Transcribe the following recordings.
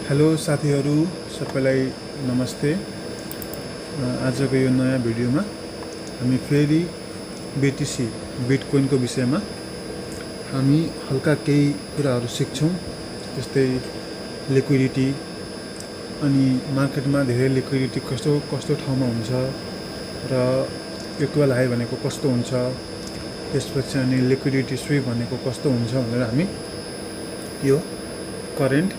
Hello साथीहरू सबैलाई नमस्ते। आजको यो नयाँ भिडियोमा हामी फेरि BTC बिटकोइनको विषयमा हामी हल्का केही कुराहरू सिक्छौँ। जस्तै लिक्विडिटी अनि मार्केटमा धेरै लिक्विडिटी कस्तो कस्तो ठाउँमा हुन्छ र इक्वल हाई भनेको कस्तो हुन्छ, त्यसपछि अनि लिक्विडिटी स्विप भनेको कस्तो हुन्छ भनेर हामी यो करेन्ट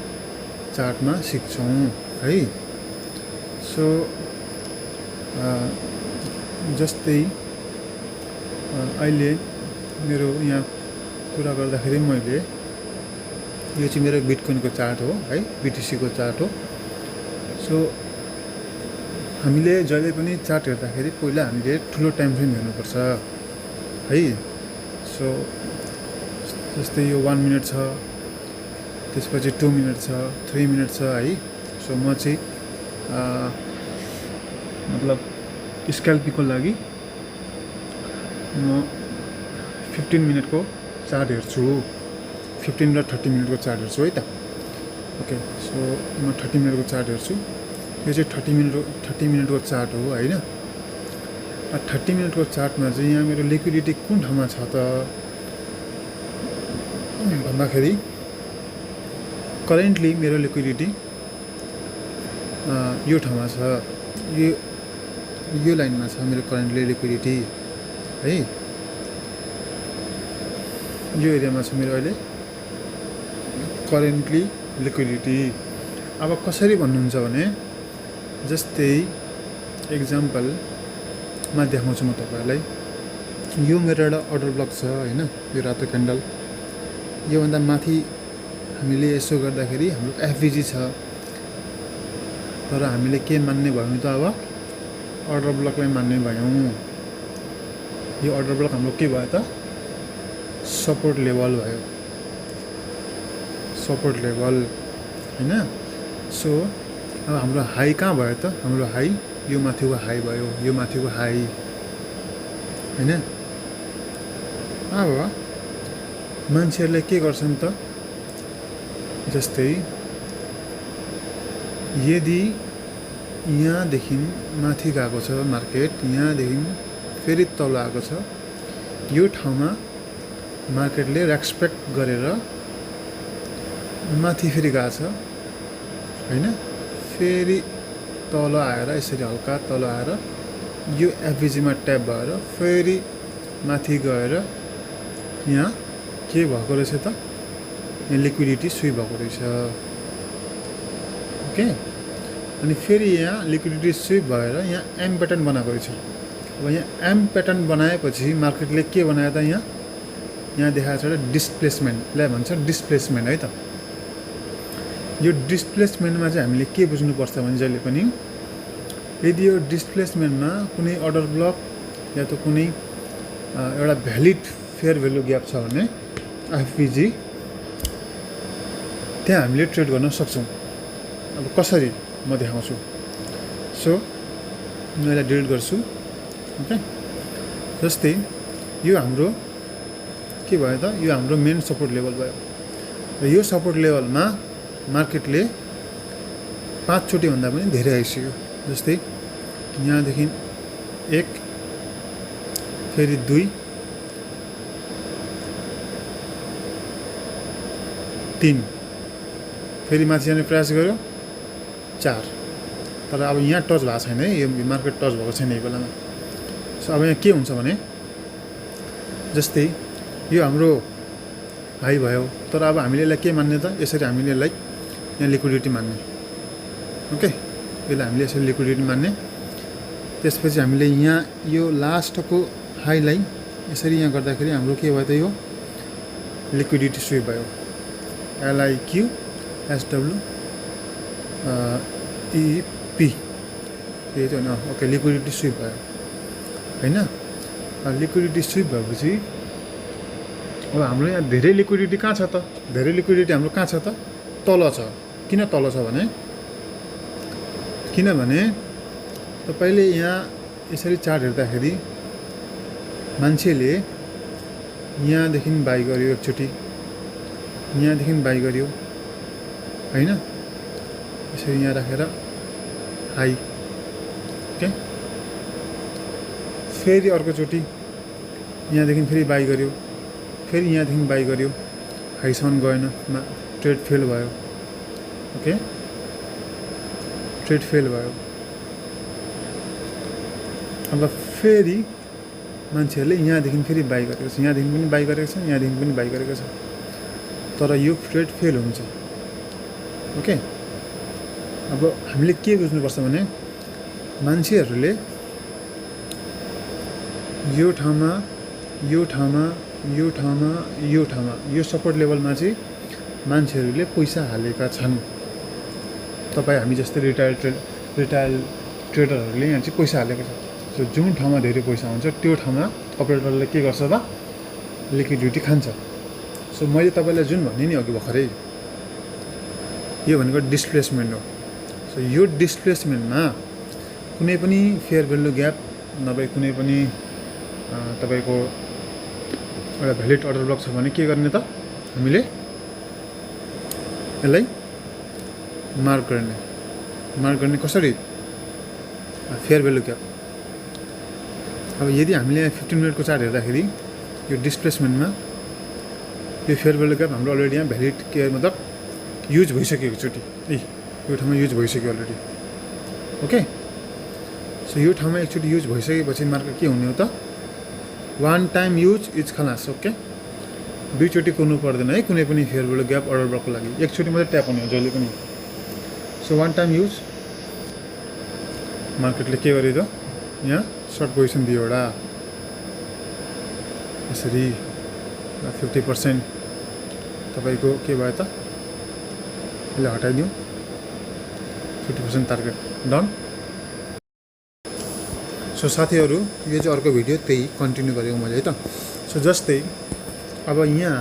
चार्टमा सिक्छौँ है। सो जस्तै अहिले मेरो यहाँ कुरा गर्दाखेरि मैले यो चाहिँ मेरो बिटकोइनको चार्ट हो है, BTCको चार्ट हो। सो हामीले जहिले पनि चार्ट हेर्दाखेरि पहिला हामीले ठुलो टाइम फ्रेम हेर्नुपर्छ है। सो जस्तै यो 1 मिनट छ, त्यसपछि 2 मिनट छ, 3 मिनट छ है। सो म चाहिँ मतलब स्क्याल्पीको लागि म 15 मिनटको चार्ट हेर्छु, 15 र 30 मिनटको चार्ट हेर्छु है त। ओके, सो म 30 मिनटको चार्ट हेर्छु। यो चाहिँ 30 मिनटको चार्ट हो होइन। 30 मिनटको चार्टमा चाहिँ यहाँ मेरो लिक्विडिटी कुन ठाउँमा छ त भन्दाखेरि करेन्टली मेरो लिक्विडिटी यो ठाउँमा छ, यो लाइनमा छ मेरो करेन्टली लिक्विडिटी है। यो एरियामा छ मेरो अहिले करेन्टली लिक्विडिटी। अब कसरी भन्नुहुन्छ भने जस्तै एक्जाम्पलमा देखाउँछु म तपाईँहरूलाई। यो मेरो एउटा अर्डर ब्लक छ होइन, यो रातो क्यान्डल। योभन्दा माथि हामीले यसो गर्दाखेरि हाम्रो FVG छ, तर हामीले के मान्ने भयौँ त अब अर्डर ब्लकलाई मान्ने भयौँ। यो अर्डर ब्लक हाम्रो के भयो त सपोर्ट लेभल भयो, सपोर्ट लेभल होइन। सो अब हाम्रो हाई कहाँ भयो त, हाम्रो हाई यो माथिको हाई भयो, यो माथिको हाई होइन। अब मान्छेहरूले के गर्छन् त, जस्तै यदि यहाँदेखि माथि गएको छ मार्केट, यहाँदेखि फेरि तल आएको छ, यो ठाउँमा मार्केटले रेस्पेक्ट गरेर माथि फेरि गएको छ होइन। फेरि तल आएर यसरी हल्का तल आएर यो FVGमा ट्याप भएर फेरि माथि गएर यहाँ के भएको रहेछ त, यहाँ लिक्विडिटी स्विप भएको रहेछ। ओके, अनि फेरि यहाँ लिक्विडिटी स्विप भएर यहाँ M प्याटर्न बनाएको रहेछ। अब यहाँ M प्याटर्न बनाएपछि मार्केटले के बनायो त, यहाँ देखाएको छ एउटा डिस्प्लेसमेन्टलाई भन्छ डिस्प्लेसमेन्ट है त। यो डिस्प्लेसमेन्टमा चाहिँ हामीले के बुझ्नुपर्छ भने जहिले पनि यदि यो डिस्प्लेसमेन्टमा कुनै अर्डर ब्लक या त कुनै एउटा भ्यालिड फेयर भ्यालु ग्याप छ भने FVG त्यहाँ हामीले ट्रेड गर्न सक्छौँ। अब कसरी म देखाउँछु। सो म यसलाई डिलिट गर्छु। ओके, जस्तै यो हाम्रो के भयो त, यो हाम्रो मेन सपोर्ट लेभल भयो र यो सपोर्ट लेभलमा मार्केटले 5 चोटि भन्दा पनि धेरै आइसक्यो। जस्तै यहाँदेखि 1, फेरि 2, 3, फेरि माथि जाने प्रयास गर्यो 4, तर अब यहाँ टच भएको छैन है, यो मार्केट टच भएको छैन यो बेलामा। सो अब यहाँ के हुन्छ भने जस्तै यो हाम्रो हाई भयो, तर अब हामीले यसलाई के मान्ने त, यसरी हामीले यसलाई यहाँ लिक्विडिटी मान्ने। ओके, यसलाई हामीले यसरी लिक्विडिटी मान्ने। त्यसपछि हामीले यहाँ यो लास्टको हाईलाई यसरी यहाँ गर्दाखेरि हाम्रो के भयो त, यो लिक्विडिटी स्विप भयो। LIQ SW EP यही त होइन। ओके, लिक्विडिटी स्विप भयो होइन। लिक्विडिटी स्विप भएपछि अब हाम्रो यहाँ धेरै लिक्विडिटी कहाँ छ त, धेरै लिक्विडिटी हाम्रो कहाँ छ त, तल छ। किन तल छ भने किनभने तपाईँले यहाँ यसरी चार्ट हेर्दाखेरि मान्छेले यहाँदेखि बाई गर्यो एकचोटि, यहाँदेखि बाई गर्यो होइन। यसरी यहाँ राखेर हाई ओके फेरि अर्कोचोटि यहाँदेखि फेरि बाई गर्यो फेरि यहाँदेखि बाई गर्यो हाईसम्म गएन ट्रेड फेल भयो ओके ट्रेड फेल भयो अब फेरि मान्छेहरूले यहाँदेखि फेरि बाई गरेको छ यहाँदेखि पनि बाई गरेको छ यहाँदेखि पनि बाई गरेको छ तर यो ट्रेड फेल हुन्छ ओके अब हामीले के बुझ्नुपर्छ भने मान्छेहरूले यो ठाउँमा यो ठाउँमा यो ठाउँमा यो ठाउँमा यो सपोर्ट लेभलमा चाहिँ मान्छेहरूले पैसा हालेका छन् तपाईँ हामी जस्तै रिटायर ट्रेडरहरूले यहाँ चाहिँ पैसा हालेको छ सो जुन ठाउँमा धेरै पैसा हुन्छ त्यो ठाउँमा अपरेटरले के गर्छ त लिक्विडिटी खान्छ सो मैले तपाईँलाई जुन भने नि अघि भर्खरै यो भनेको डिस्प्लेसमेन्ट हो सो यो डिस्प्लेसमेन्टमा कुनै पनि फेयर भ्यालु ग्याप नभए कुनै पनि तपाईँको एउटा भ्यालिड अर्डर ब्लक छ भने के गर्ने त हामीले यसलाई मार्क गर्ने कसरी फेयर भ्यालु ग्याप अब यदि हामीले 15 मिनटको चार्ट हेर्दाखेरि यो डिस्प्लेसमेन्टमा यो फेयर भ्यालु ग्याप हाम्रो अलरेडी यहाँ भ्यालिड के मतलब युज भइसक्यो एकचोटि यो ठाउँमा युज भइसक्यो अलरेडी ओके सो यो ठाउँमा एकचोटि युज भइसकेपछि मार्केट के हुने हो त वान टाइम युज इज खलास ओके दुईचोटि कुर्नु पर्दैन है कुनै पनि फेयर भ्यालु ग्याप अर्डर ब्लकको लागि एकचोटि मात्रै ट्याप हुने हो जहिले पनि सो वान टाइम युज मार्केटले के गर्यो त यहाँ सर्ट पोजिसन दियो एउटा यसरी 50% तपाईँको के भयो त यसले हटाइदिउँ 50% टार्गेट डन सो साथीहरू यो चाहिँ अर्को भिडियो त्यही कन्टिन्यू गरेको मैले है त सो जस्तै अब यहाँ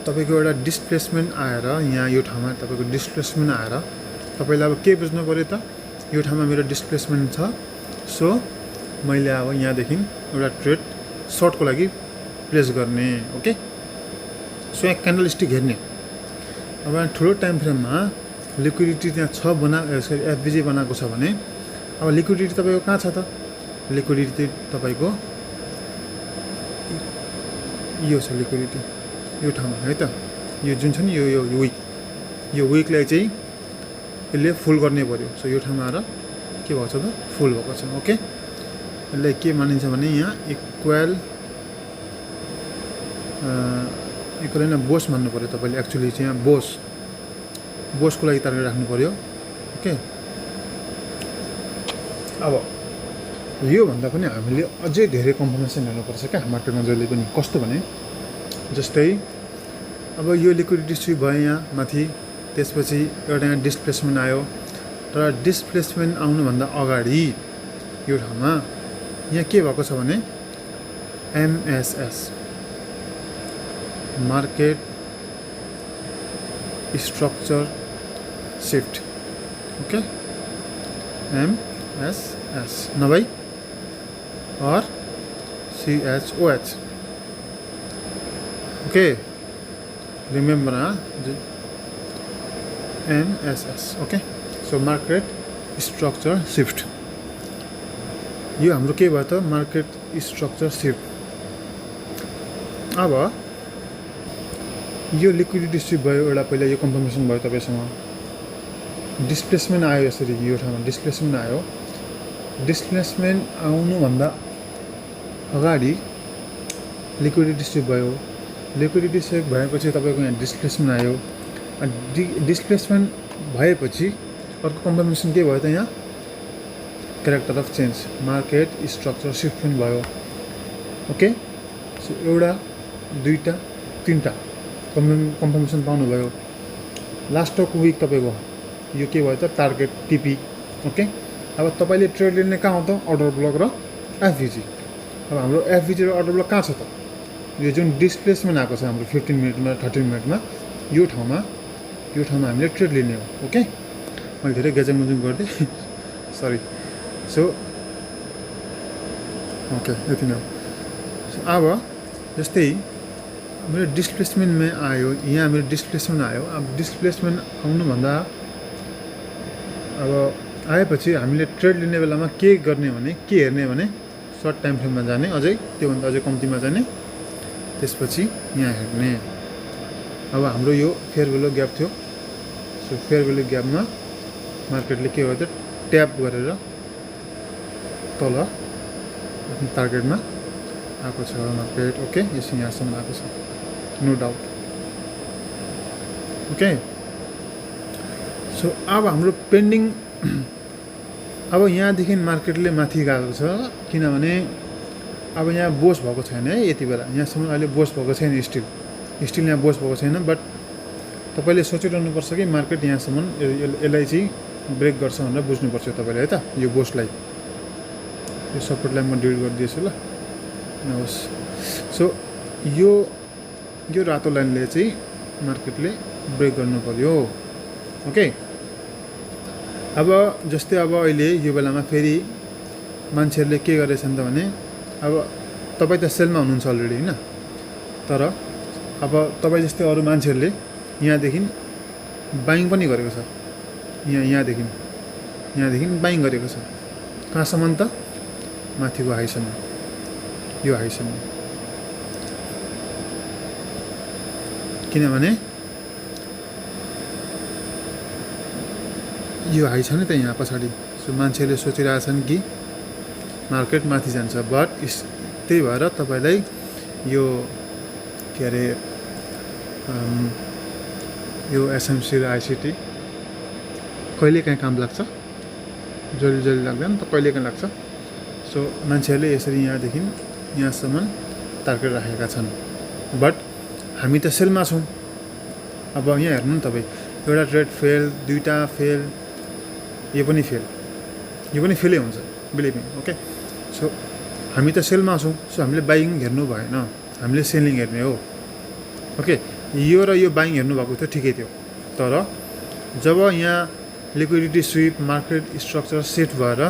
तपाईँको एउटा डिस्प्लेसमेन्ट आएर यहाँ यो ठाउँमा तपाईँको डिस्प्लेसमेन्ट आएर तपाईँले अब के बुझ्नु पऱ्यो त यो ठाउँमा मेरो डिस्प्लेसमेन्ट छ सो मैले अब यहाँदेखि एउटा ट्रेड सर्टको लागि प्लेस गर्ने ओके सो यहाँ क्यान्डल स्टिक हेर्ने अब यहाँ ठुलो टाइम फ्रेममा लिक्विडिटी त्यहाँ छ एफबिजी बनाएको छ भने अब लिक्विडिटी तपाईँको कहाँ छ त लिक्विडिटी तपाईँको यो छ लिक्विडिटी यो ठाउँमा है त यो जुन छ नि यो विकलाई चाहिँ यसले फुल गर्ने पर्यो सो यो ठाउँमा आएर के भएको छ त फुल भएको छ ओके यसलाई के मानिन्छ भने यहाँ इक्वल होइन बोस मान्नु पऱ्यो तपाईँले एक्चुअली चाहिँ यहाँ बोसको लागि टार्गेट राख्नु पऱ्यो ओके अब योभन्दा पनि हामीले अझै धेरै कन्फर्मेसन हेर्नुपर्छ क्या मार्केटमा जहिले पनि कस्तो भने जस्तै अब यो लिक्विडिटी स्विप भयो यहाँ माथि त्यसपछि एउटा यहाँ डिस्प्लेसमेन्ट आयो तर डिस्प्लेसमेन्ट आउनुभन्दा अगाडि यो ठाउँमा यहाँ के भएको छ भने MSS market structure shift okay MSS नभई और CHOH okay remember MSS okay so market structure shift यो हाम्रो के भयो त मार्केट स्ट्रक्चर शिफ्ट अब यो लिक्विडिटी स्विप भयो एउटा पहिला यो कन्फर्मेसन भयो तपाईसँग डिस्प्लेसमेन्ट आयो यसरी यो ठाउँमा डिस्प्लेसमेन्ट आयो डिस्प्लेसमेन्ट आउनुभन्दा अगाडि लिक्विडिटी स्विप भयो लिक्विडिटी स्विप भएपछि तपाईँको यहाँ डिस्प्लेसमेन्ट आयो डिस्प्लेसमेन्ट भएपछि अर्को कन्फर्मेसन के भयो त यहाँ character of change market structure shift पनि भयो ओके सो एउटा दुईवटा तिनवटा कन्फर्मेसन पाउनुभयो लास्टको विक तपाईँको यो के भयो त टार्गेट टिपी ओके अब तपाईँले ट्रेड लिने कहाँ हो त अर्डर ब्लक र एफभिजी अब हाम्रो एफभिजी र अर्डर ब्लक कहाँ छ त यो जुन डिस्प्लेसमेन्ट आएको छ हाम्रो 15 मिनटमा 30 मिनटमा यो ठाउँमा हामीले ट्रेड लिने हो ओके मैले धेरै गेजमुजुङ गरिदिएँ सरी सो ओके यति नै हो अब जस्तै मेरो डिस्प्लेसमेन्टमा आयो यहाँ मेरो डिस्प्लेसमेन्ट आयो अब डिस्प्लेसमेन्ट आउनुभन्दा अब आएपछि हामीले ट्रेड लिने बेलामा के गर्ने भने के हेर्ने भने सर्ट टाइम फ्रेममा जाने, अझै त्योभन्दा अझै कम्तीमा जाने, त्यसपछि यहाँ हेर्ने। अब हाम्रो यो फेयर भ्यालु ग्याप थियो, सो फेयर भ्यालु ग्यापमा मार्केटले के गर्यो, ट्याप गरेर तल आफ्नो टार्गेटमा आएको छ मार्केट। ओके, यसो यहाँसम्म आएको छ, नो डाउट। ओके, सो अब हाम्रो पेन्डिङ अब यहाँदेखि मार्केटले माथि गएको छ, किनभने अब यहाँ बोस भएको छैन है यति बेला, यहाँसम्म अहिले बोस भएको छैन, स्टिल यहाँ बोस भएको छैन। बट तपाईँले सोचिरहनुपर्छ कि मार्केट यहाँसम्म यसलाई चाहिँ ब्रेक गर्छ भनेर बुझ्नुपर्छ तपाईँले है त। यो बोसलाई, यो सपोर्टलाई म डिलिट गरिदिएछु ल, नहोस्। सो यो रातो लाइनले चाहिँ मार्केटले ब्रेक गर्नु पर्यो। ओके, अब जस्तै अब अहिले यो बेलामा फेरि मान्छेहरूले के गरेछन् त भने, अब तपाईँ त सेलमा हुनुहुन्छ अलरेडी होइन, तर अब तपाईँ जस्तै अरू मान्छेहरूले यहाँदेखि बाइङ पनि गरेको छ, यहाँदेखि बाइङ गरेको छ। कहाँसम्म त, माथिको हाईसम्म, यो हाईसम्म। किनभने यो हाई छ नि त यहाँ पछाडि, सो मान्छेले सोचिरहेछन् कि मार्केट माथि जान्छ। बट त्यही भएर तपाईँलाई यो के अरे यो एसएमसी र आइसिटी कहिलेकाहीँ काम लाग्छ, जहिले लाग्दैन त, कहिलेकाहीँ लाग्छ। सो मान्छेहरूले यसरी यहाँदेखि यहाँसम्म टार्गेट राखेका छन्। बट हामी त सेलमा छौँ। अब यहाँ हेर्नु नि तपाईँ, एउटा ट्रेड फेल, दुईवटा फेल, यो पनि फेलै हुन्छ, बिलिभ मी। ओके, सो हामी त सेलमा छौँ, सो हामीले बाइङ हेर्नु भएन, हामीले सेलिङ हेर्ने हो। ओके, यो र यो बाइङ हेर्नु भएको थियो, ठिकै थियो। तर जब यहाँ liquidity sweep, market structure set भएर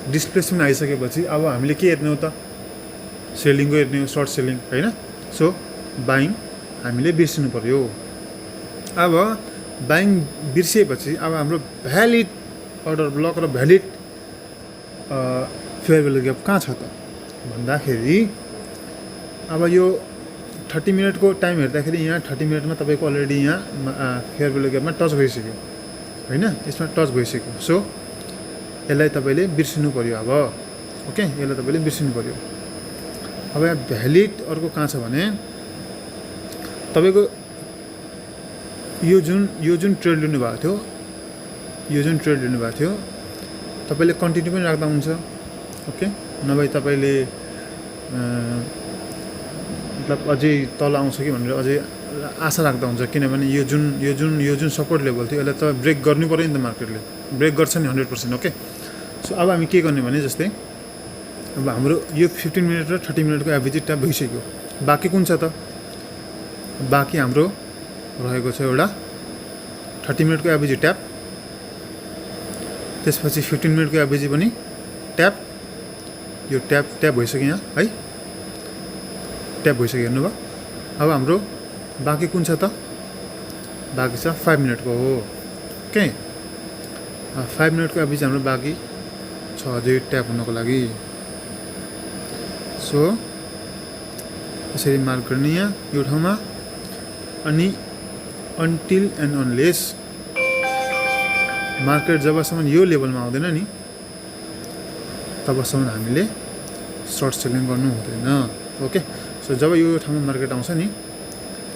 डिस्प्लेसमेन्ट आइसकेपछि अब हामीले के हेर्ने हो त, सेलिङको हेर्ने हो, सर्ट सेलिङ होइन। सो बाइङ हामीले बिर्सिनु पर्यो। अब बाइङ बिर्सिएपछि अब हाम्रो भ्यालिड अर्डर ब्लक र भ्यालिड फेयर भ्यालु ग्याप कहाँ छ त भन्दाखेरि, अब यो 30 मिनटको टाइम हेर्दाखेरि यहाँ 30 मिनटमा तपाईँको अलरेडी यहाँ फेयर भ्यालु ग्यापमा टच भइसक्यो होइन, यसमा टच भइसक्यो। सो यसलाई तपाईँले बिर्सिनु पर्यो अब। ओके, यसलाई तपाईँले बिर्सिनु पर्यो। अब यहाँ भ्यालिड अर्को कहाँ छ भने, तपाईँको यो जुन ट्रेड लिनुभएको थियो, तपाईँले कन्टिन्यू पनि राख्दा हुन्छ। ओके, नभए तपाईँले मतलब अझै तल आउँछ कि भनेर अझै आशा राख्दा हुन्छ, किनभने यो जुन सपोर्ट लेभल थियो यसलाई त ब्रेक गर्नु पऱ्यो नि त, मार्केटले ब्रेक गर्छ नि 100%। ओके, सो अब हामी के गर्ने भने, जस्तै अब हाम्रो यो 15 मिनट र 30 मिनटको एभरेज ट्याप भइसक्यो। बाँकी कुन छ त, बाँकी हाम्रो रहेको छ एउटा 30 मिनटको एभरेज ट्याप, त्यसपछि 15 मिनटको एभरेज पनि ट्याप। यो ट्याप भइसक्यो यहाँ है, ट्याप भइसक्यो, हेर्नुभयो। अब हाम्रो बाँकी कुन छ त, बाँकी छ 5 मिनटको हो। ओके, 5 मिनटको एभरेज हाम्रो बाँकी छ अझै ट्याप हुनको लागि। सो यसरी मार्क गर्ने यहाँ यो ठाउँमा। अनि अन्टिल एन्ड अनलेस मार्केट जबसम्म यो लेभलमा आउँदैन नि, तबसम्म हामीले सर्ट सेलिङ गर्नु हुँदैन। ओके, सो जब यो ठाउँमा मार्केट आउँछ नि,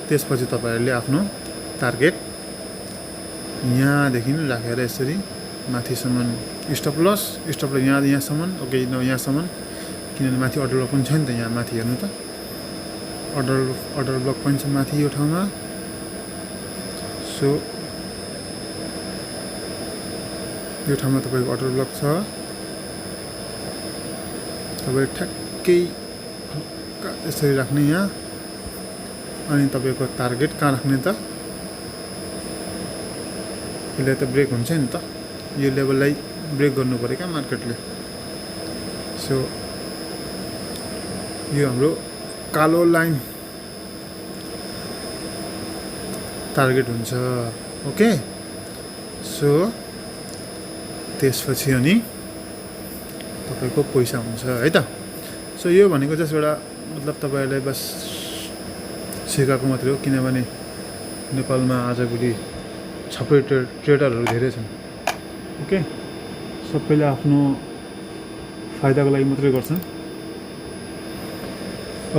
त्यसपछि तपाईँहरूले आफ्नो टार्गेट यहाँदेखि राखेर यसरी माथिसम्म स्टप लस यहाँसम्म। ओके, यहाँसम्म, किनभने माथि अर्डर ब्लक पनि छ नि त, यहाँ माथि हेर्नु त, अर्डर ब्लक पनि छ माथि यो ठाउँमा। सो यो ठाउँमा तपाईँको अर्डर ब्लक छ, तपाईँले ठ्याक्कै यसरी राख्ने यहाँ। अनि तपाईँको टार्गेट कहाँ राख्ने त, यसलाई त ब्रेक हुन्छ नि त, यो लेभललाई ब्रेक गर्नु पऱ्यो क्या मार्केटले। सो यो हाम्रो कालो लाइन टार्गेट हुन्छ। ओके, सो त्यसपछि अनि तपाईँको पैसा हुन्छ है त। सो यो भनेको जस्ट एउटा मतलब तपाईँहरूलाई बस सिकाएको मात्रै हो, किनभने नेपालमा आजभोलि छपै ट्रेडरहरू धेरै छन्। ओके, सबैले आफ्नो फाइदाको लागि मात्रै गर्छन्।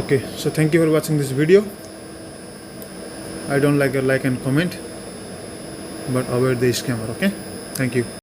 Okay, so thank you for watching this video. I don't like your like and comment, but avoid the scammer. Okay, thank you.